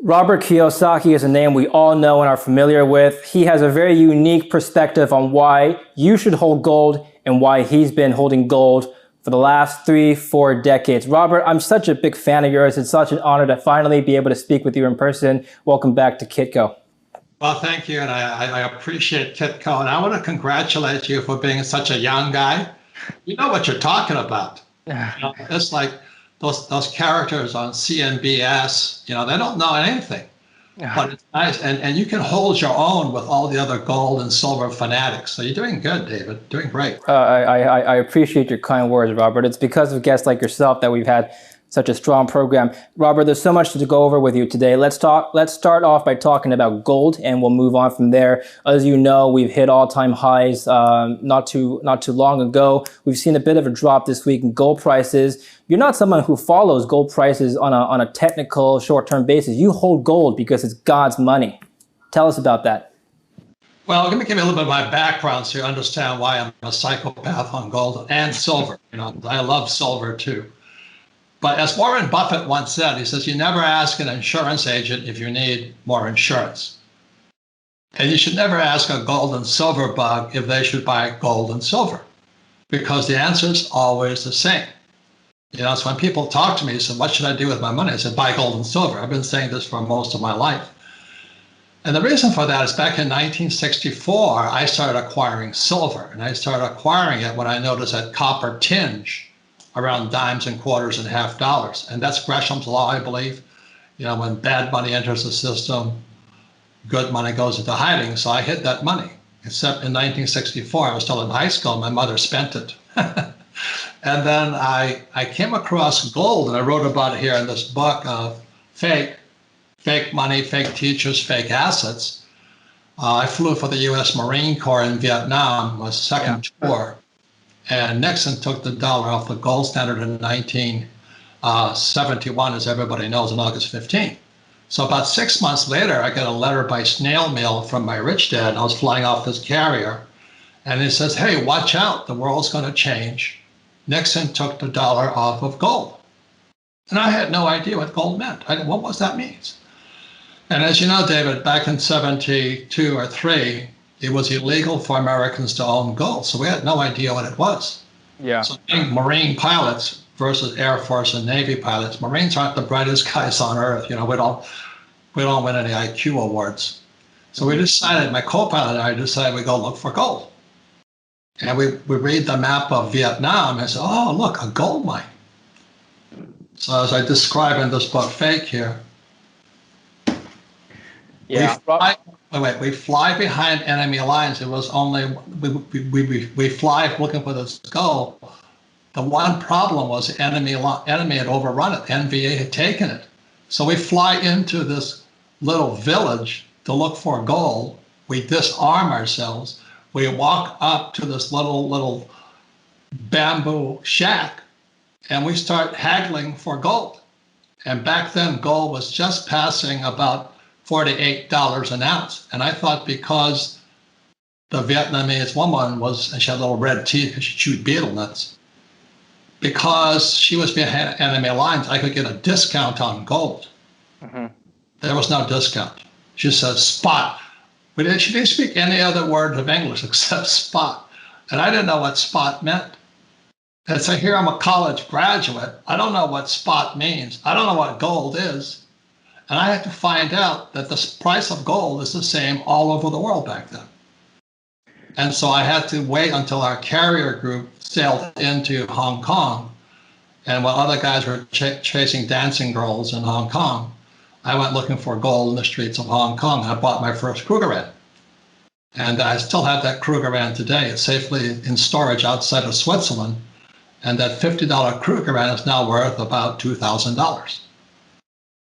Robert Kiyosaki is a name we all know and are familiar with. He has a very unique perspective on why you should hold gold and why he's been holding gold for the last 3-4 decades. Robert, I'm such a big fan of yours. It's such an honor to finally be able to speak with you in person. Welcome back to Kitco. Well, thank you, and I appreciate Kitco, and I want to congratulate you for being such a young guy. You know what you're talking about. It's like those characters on CNBS. They don't know anything, but it's nice, and you can hold your own with all the other gold and silver fanatics. So you're doing good, David. Doing great. I appreciate your kind words, Robert. It's because of guests like yourself that we've had such a strong program. Robert, there's so much to go over with you today. Let's start off by talking about gold, and we'll move on from there. As you know, we've hit all-time highs not too long ago. We've seen a bit of a drop this week in gold prices. You're not someone who follows gold prices on a technical short-term basis. You hold gold because it's God's money. Tell us about that. Well, let me give you a little bit of my background so you understand why I'm a psychopath on gold and silver. I love silver too. But as Warren Buffett once said, he says, you never ask an insurance agent if you need more insurance. And you should never ask a gold and silver bug if they should buy gold and silver, because the answer is always the same. So when people talk to me, say, what should I do with my money? I said, buy gold and silver. I've been saying this for most of my life. And the reason for that is back in 1964, I started acquiring silver. And I started acquiring it when I noticed that copper tinge around dimes and quarters and half dollars. And that's Gresham's law, I believe. When bad money enters the system, good money goes into hiding. So I hid that money, except in 1964, I was still in high school. My mother spent it. And then I came across gold, and I wrote about it here in this book of fake money, fake teachers, fake assets. I flew for the U.S. Marine Corps in Vietnam, my second tour. And Nixon took the dollar off the gold standard in 1971, as everybody knows, on August 15th. So about 6 months later, I got a letter by snail mail from my rich dad. I was flying off this carrier, and it says, hey, watch out, the world's going to change. Nixon took the dollar off of gold. And I had no idea what gold meant. What was that mean? And as you know, David, back in 72 or 3, it was illegal for Americans to own gold, so we had no idea what it was. Yeah. So being Marine pilots versus Air Force and Navy pilots, Marines aren't the brightest guys on earth. We don't win any IQ awards. So we decided, my co-pilot and I decided we go look for gold. And we read the map of Vietnam and said, oh, look, a gold mine. So as I describe in this book, Fake here, yeah. we fly behind enemy lines. It was only, we fly looking for this gold. The one problem was the enemy had overrun it. NVA had taken it. So we fly into this little village to look for gold. We disarm ourselves. We walk up to this little bamboo shack, and we start haggling for gold. And back then, gold was just passing about $48 an ounce. And I thought because the Vietnamese woman she had little red teeth because she chewed betel nuts, because she was behind enemy lines, I could get a discount on gold. Mm-hmm. There was no discount. She says spot. She didn't speak any other word of English except spot. And I didn't know what spot meant. And so here I'm a college graduate. I don't know what spot means. I don't know what gold is. And I had to find out that the price of gold is the same all over the world back then. And so I had to wait until our carrier group sailed into Hong Kong. And while other guys were chasing dancing girls in Hong Kong, I went looking for gold in the streets of Hong Kong. I bought my first Krugerrand. And I still have that Krugerrand today. It's safely in storage outside of Switzerland. And that $50 Krugerrand is now worth about $2,000.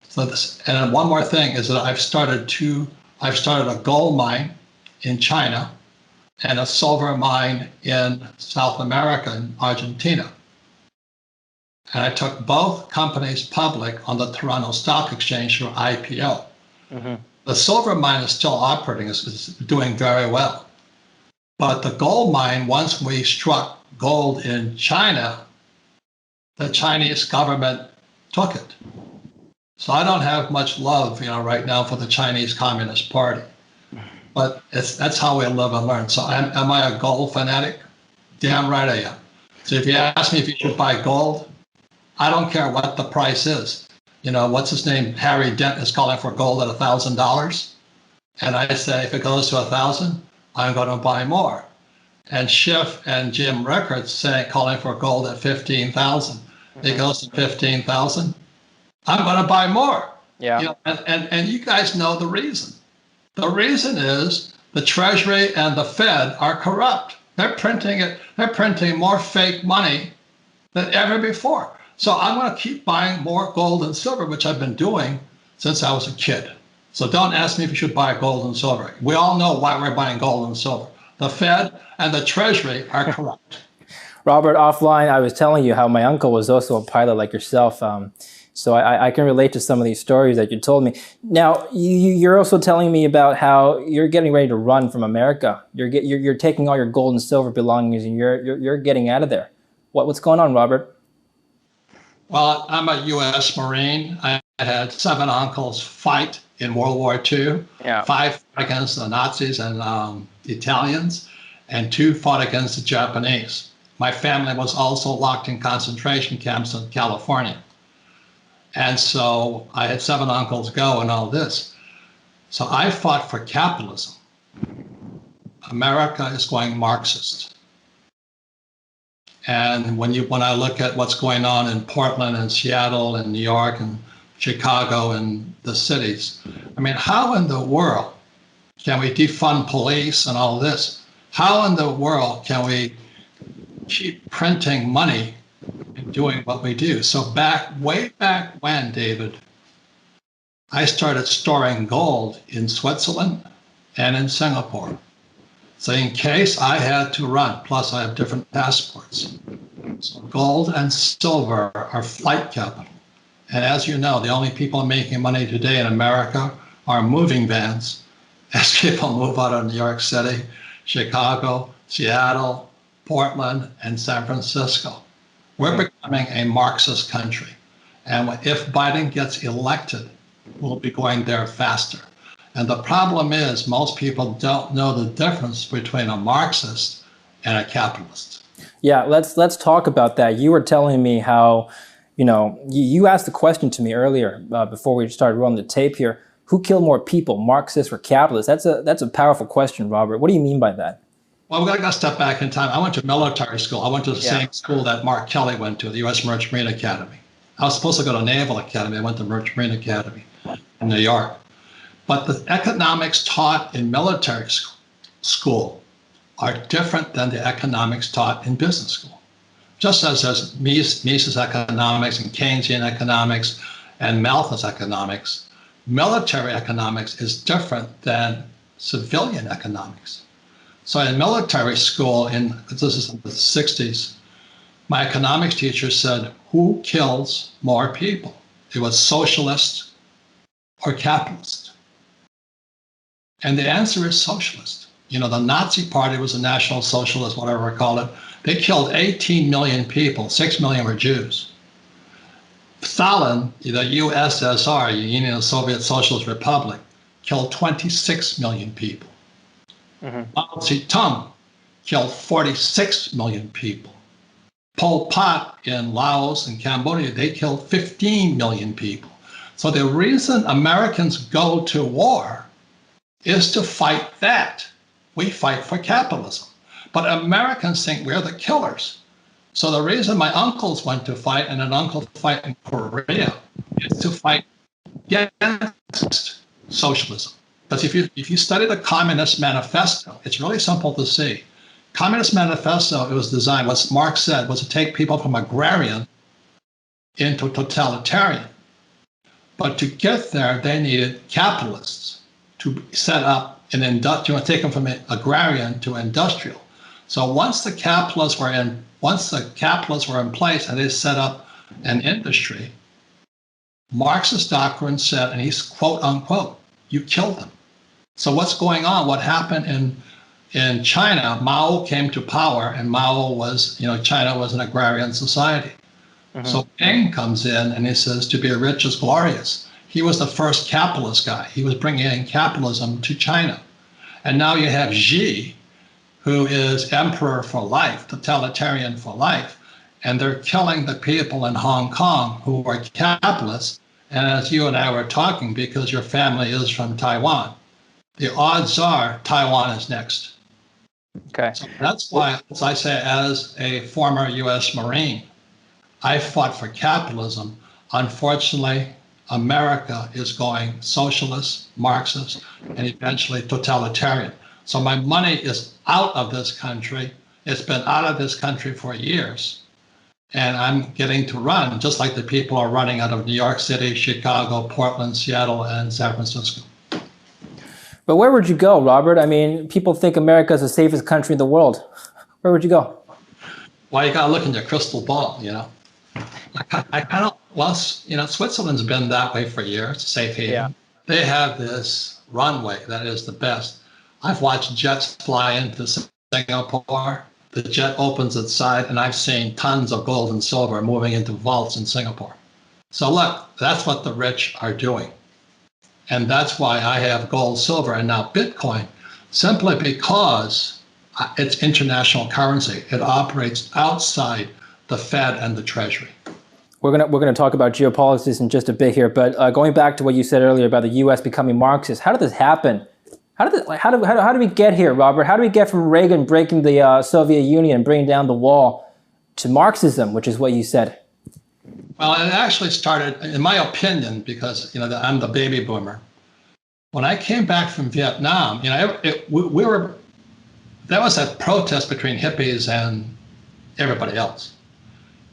So and one more thing is that I've started a gold mine in China and a silver mine in South America, in Argentina. And I took both companies public on the Toronto Stock Exchange through IPO. Mm-hmm. The silver mine is still operating, is doing very well. But the gold mine, once we struck gold in China, the Chinese government took it. So I don't have much love, right now for the Chinese Communist Party. But that's how we live and learn. So am I a gold fanatic? Damn right I am. So if you ask me if you should buy gold, I don't care what the price is. What's his name? Harry Dent is calling for gold at $1,000. And I say, if it goes to 1,000, I'm going to buy more. And Schiff and Jim Rickards calling for gold at 15,000. It goes to 15,000. I'm going to buy more. Yeah. And you guys know the reason. The reason is the Treasury and the Fed are corrupt. They're printing more fake money than ever before. So I'm going to keep buying more gold and silver, which I've been doing since I was a kid. So don't ask me if you should buy gold and silver. We all know why we're buying gold and silver. The Fed and the Treasury are corrupt. Robert, offline, I was telling you how my uncle was also a pilot like yourself. So I can relate to some of these stories that you told me. Now, you're also telling me about how you're getting ready to run from America. You're taking all your gold and silver belongings and you're getting out of there. What's going on, Robert? Well, I'm a U.S. Marine. I had 7 uncles fight in World War II. Yeah. 5 against the Nazis and the Italians, and 2 fought against the Japanese. My family was also locked in concentration camps in California. And so I had 7 uncles go and all this. So I fought for capitalism. America is going Marxist. And when I look at what's going on in Portland and Seattle and New York and Chicago and the cities, I mean, how in the world can we defund police and all this? How in the world can we keep printing money and doing what we do? So way back when, David, I started storing gold in Switzerland and in Singapore. So in case I had to run, plus I have different passports. So gold and silver are flight capital. And as you know, the only people making money today in America are moving vans as people move out of New York City, Chicago, Seattle, Portland, and San Francisco. We're becoming a Marxist country. And if Biden gets elected, we'll be going there faster. And the problem is most people don't know the difference between a Marxist and a capitalist. Yeah, let's talk about that. You were telling me how, you asked the question to me earlier before we started rolling the tape here. Who killed more people, Marxists or capitalists? That's a powerful question, Robert. What do you mean by that? Well, we've got to step back in time. I went to military school. I went to the same school that Mark Kelly went to, the U.S. Merchant Marine Academy. I was supposed to go to Naval Academy. I went to Merchant Marine Academy in New York. But the economics taught in military school are different than the economics taught in business school. Just as there's Mises economics and Keynesian economics and Malthus economics, military economics is different than civilian economics. So in military school, this is in the 60s, my economics teacher said, who kills more people? It was socialist or capitalist. And the answer is socialist. The Nazi Party was a National Socialist, whatever we call it. They killed 18 million people. 6 million were Jews. Stalin, the USSR, the Union of Soviet Socialist Republic, killed 26 million people. Mao Zedong killed 46 million people. Pol Pot in Laos and Cambodia, they killed 15 million people. So the reason Americans go to war is to fight that. We fight for capitalism. But Americans think we're the killers. So the reason my uncles went to fight and an uncle fight in Korea is to fight against socialism. Because if you study the Communist Manifesto, it's really simple to see. Communist Manifesto, it was designed, what Marx said, was to take people from agrarian into totalitarian. But to get there, they needed capitalists to set up an industrial, take them from agrarian to industrial. So once the capitalists were in place and they set up an industry, Marxist doctrine said, and he's quote unquote, you killed them. So what's going on? What happened in China? Mao came to power, and Mao was, China was an agrarian society. So Eng comes in and he says, to be rich is glorious. He was the first capitalist guy. He was bringing in capitalism to China. And now you have Xi, who is emperor for life, totalitarian for life. And they're killing the people in Hong Kong who are capitalists. And as you and I were talking, because your family is from Taiwan, the odds are Taiwan is next. Okay. So that's why, as I say, as a former U.S. Marine, I fought for capitalism. Unfortunately, America is going socialist, Marxist, and eventually totalitarian. So my money is out of this country. It's been out of this country for years. And I'm getting to run, just like the people are running out of New York City, Chicago, Portland, Seattle, and San Francisco. But where would you go, Robert? I mean, people think America is the safest country in the world. Where would you go? Well, you got to look in your crystal ball, you know. I kind of, well, you know, Switzerland's been that way for years, safe haven. Yeah. They have this runway that is the best. I've watched jets fly into Singapore. The jet opens its side, and I've seen tons of gold and silver moving into vaults in Singapore. So look, that's what the rich are doing. And that's why I have gold, silver, and now Bitcoin, simply because it's international currency. It operates outside the Fed and the Treasury. We're gonna talk about geopolitics in just a bit here, but going back to what you said earlier about the U.S. becoming Marxist, how did this happen? How did we get here, Robert? How do we get from Reagan breaking the Soviet Union and bringing down the wall to Marxism, which is what you said? Well, it actually started, in my opinion, because I'm the baby boomer. When I came back from Vietnam, there was a protest between hippies and everybody else.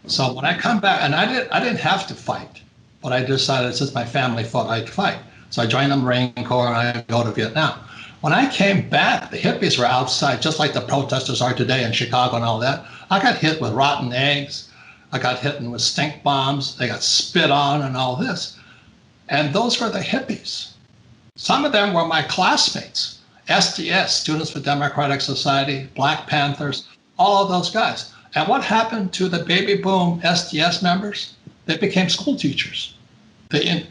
So when I come back, and I didn't have to fight, but I decided since my family fought, I'd fight. So I joined the Marine Corps and I go to Vietnam. When I came back, the hippies were outside, just like the protesters are today in Chicago and all that. I got hit with rotten eggs. I got hit with stink bombs. They got spit on and all this. And those were the hippies. Some of them were my classmates. SDS, Students for Democratic Society, Black Panthers, all of those guys. And what happened to the baby boom SDS members? They became school teachers. A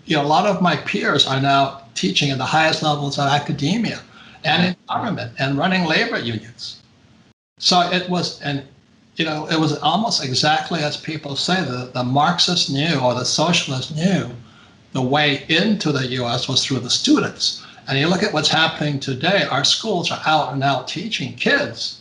lot of my peers are now teaching at the highest levels of academia and in government and running labor unions. So it was almost exactly as people say, the Marxists knew, or the socialists knew, the way into the U.S. was through the students. And you look at what's happening today, our schools are out and out teaching kids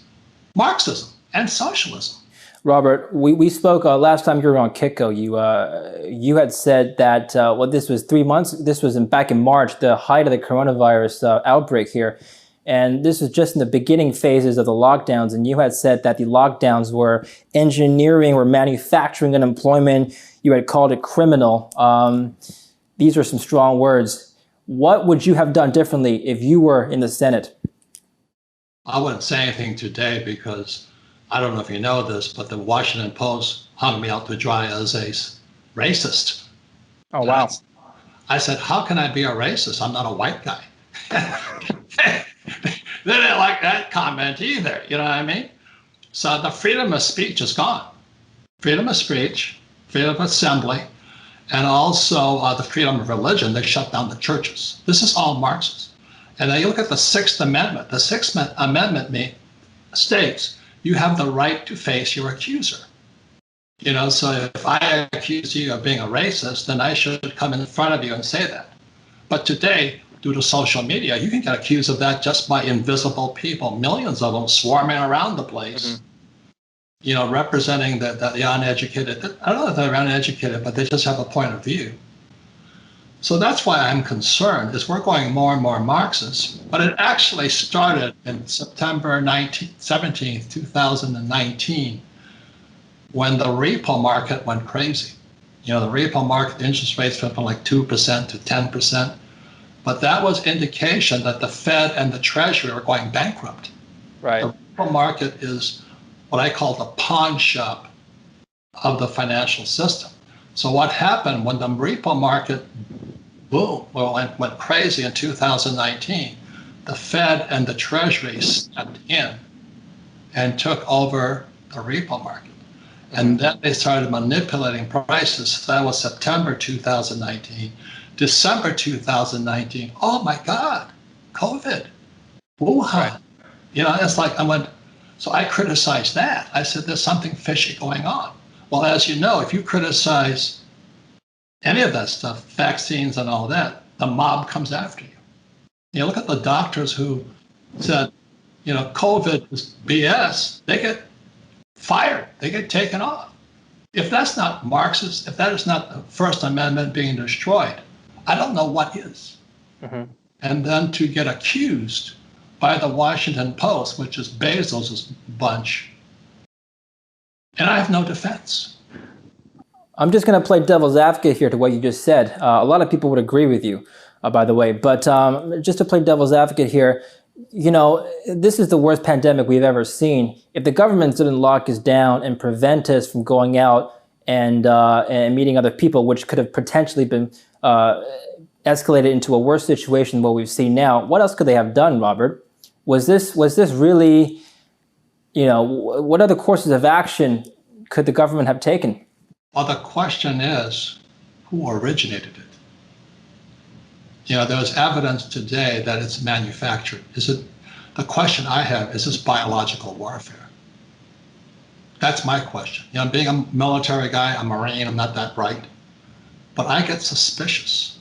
Marxism and socialism. Robert, we spoke last time you were on Kitco. You had said that this was 3 months. This was back in March, the height of the coronavirus outbreak here, and this was just in the beginning phases of the lockdowns. And you had said that the lockdowns were engineering or manufacturing unemployment. You had called it criminal. These are some strong words. What would you have done differently if you were in the Senate? I wouldn't say anything today because I don't know if you know this, but the Washington Post hung me out to dry as a racist. Oh, wow. I said, how can I be a racist? I'm not a white guy. They didn't like that comment either, you know what I mean? So the freedom of speech is gone. Freedom of speech, freedom of assembly, and also the freedom of religion. They shut down the churches. This is all Marxist. And then you look at the Sixth Amendment. The Sixth Amendment states you have the right to face your accuser. So if I accuse you of being a racist, then I should come in front of you and say that. But today, due to social media, you can get accused of that just by invisible people, millions of them swarming around the place, representing the uneducated. I don't know if they're uneducated, but they just have a point of view. So that's why I'm concerned, is we're going more and more Marxist. But it actually started in September 17th, 2019, when the repo market went crazy. The repo market interest rates went from like 2% to 10%. But that was indication that the Fed and the Treasury were going bankrupt. Right. The repo market is what I call the pawn shop of the financial system. So what happened when the repo market went crazy in 2019, the Fed and the Treasury stepped in and took over the repo market. And then they started manipulating prices. So that was September 2019. December 2019, oh my God, COVID, Wuhan. Right. It's like so I criticized that. I said, there's something fishy going on. Well, as you know, if you criticize any of that stuff, vaccines and all that, the mob comes after you. Look at the doctors who said, COVID is BS, they get fired, they get taken off. If that's not Marxist, if that is not the First Amendment being destroyed, I don't know what is. Mm-hmm. And then to get accused by the Washington Post, which is Bezos' bunch, and I have no defense. I'm just going to play devil's advocate here to what you just said. A lot of people would agree with you, by the way. But just to play devil's advocate here, this is the worst pandemic we've ever seen. If the government didn't lock us down and prevent us from going out and meeting other people, which could have potentially been escalated into a worse situation than what we've seen now, what else could they have done, Robert? Was this really, what other courses of action could the government have taken? Well, the question is, who originated it? There's evidence today that it's manufactured. The question I have, is this biological warfare? That's my question. Being a military guy, a Marine, I'm not that bright, but I get suspicious.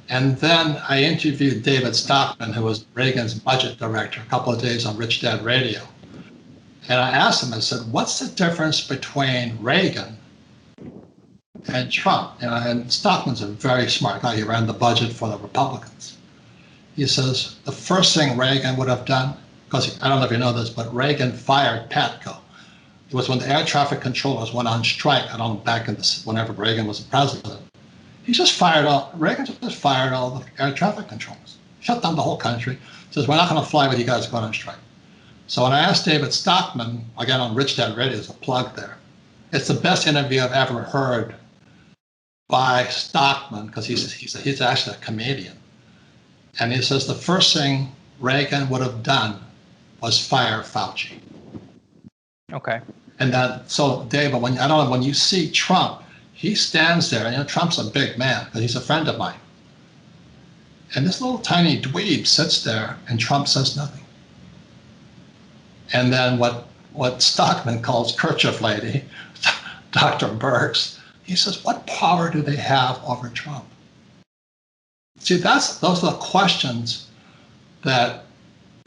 And then I interviewed David Stockman, who was Reagan's budget director, a couple of days on Rich Dad Radio. And I asked him, I said, what's the difference between Reagan and Trump? And Stockman's a very smart guy. He ran the budget for the Republicans. He says, the first thing Reagan would have done, because I don't know if you know this, but Reagan fired PATCO. It was when the air traffic controllers went on strike, I don't know, back in whenever Reagan was the president. Reagan just fired all the air traffic controllers, shut down the whole country, says, we're not going to fly with you guys going on strike. So when I asked David Stockman, again on Rich Dad Radio, there's a plug there. It's the best interview I've ever heard by Stockman, because he's actually a comedian. And he says the first thing Reagan would have done was fire Fauci. Okay. And so David, when you see Trump, he stands there, Trump's a big man, because he's a friend of mine. And this little tiny dweeb sits there, and Trump says nothing. And then what Stockman calls kerchief lady, Dr. Birx, he says, what power do they have over Trump? See, those are the questions that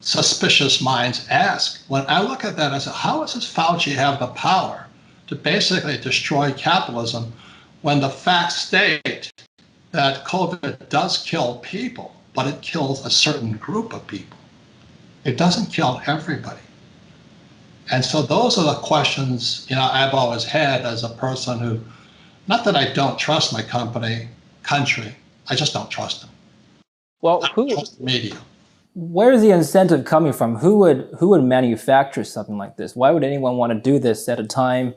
suspicious minds ask. When I look at that, I say, how does this Fauci have the power to basically destroy capitalism when the facts state that COVID does kill people, but it kills a certain group of people? It doesn't kill everybody. And so those are the questions, I've always had as a person who, not that I don't trust my country, I just don't trust them. Well, I don't trust the media. Where is the incentive coming from? Who would manufacture something like this? Why would anyone want to do this at a time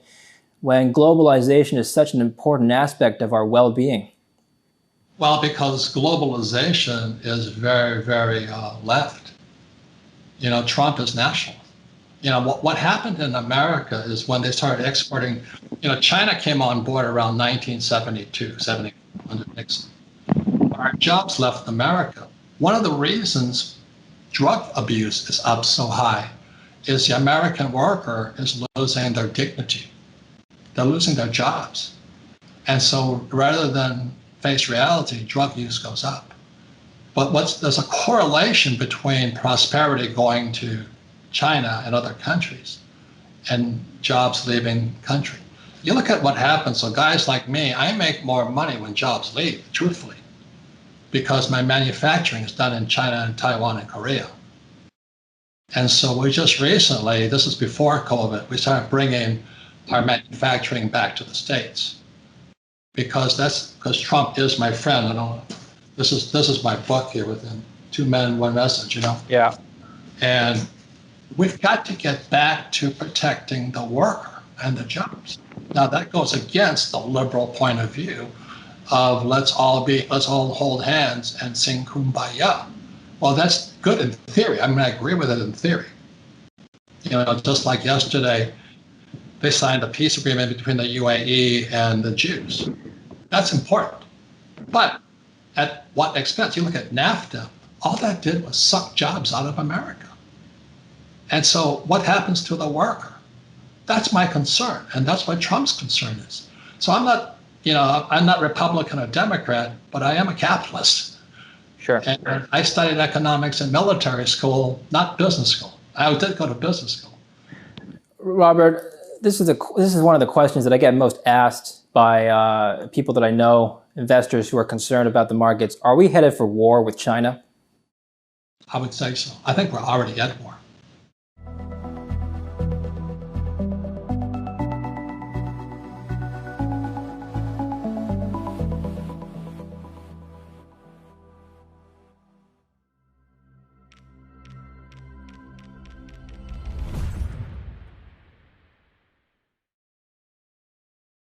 when globalization is such an important aspect of our well-being? Well, because globalization is very, very left. Trump is nationalist. What happened in America is when they started exporting, China came on board around 1972, 70, under Nixon. Our jobs left America. One of the reasons drug abuse is up so high is the American worker is losing their dignity. They're losing their jobs. And so rather than face reality, drug use goes up. But there's a correlation between prosperity going to China and other countries and jobs leaving country. You look at what happens. So guys like me, I make more money when jobs leave, truthfully, because my manufacturing is done in China and Taiwan and Korea. And so we just recently, this is before COVID, we started bringing our manufacturing back to the States, because Trump is my friend. This is my book here, Within Two Men, One Message, Yeah. And we've got to get back to protecting the worker and the jobs. Now that goes against the liberal point of view of let's all hold hands and sing Kumbaya. Well, that's good in theory. I agree with it in theory. Just like yesterday, they signed a peace agreement between the UAE and the Jews. That's important. But at what expense? You look at NAFTA, all that did was suck jobs out of America. And so what happens to the worker? That's my concern. And that's what Trump's concern is. So I'm not Republican or Democrat, but I am a capitalist. Sure. And I studied economics in military school, not business school. I did go to business school. Robert, this is one of the questions that I get most asked by people that I know, investors who are concerned about the markets. Are we headed for war with China? I would say so. I think we're already at war.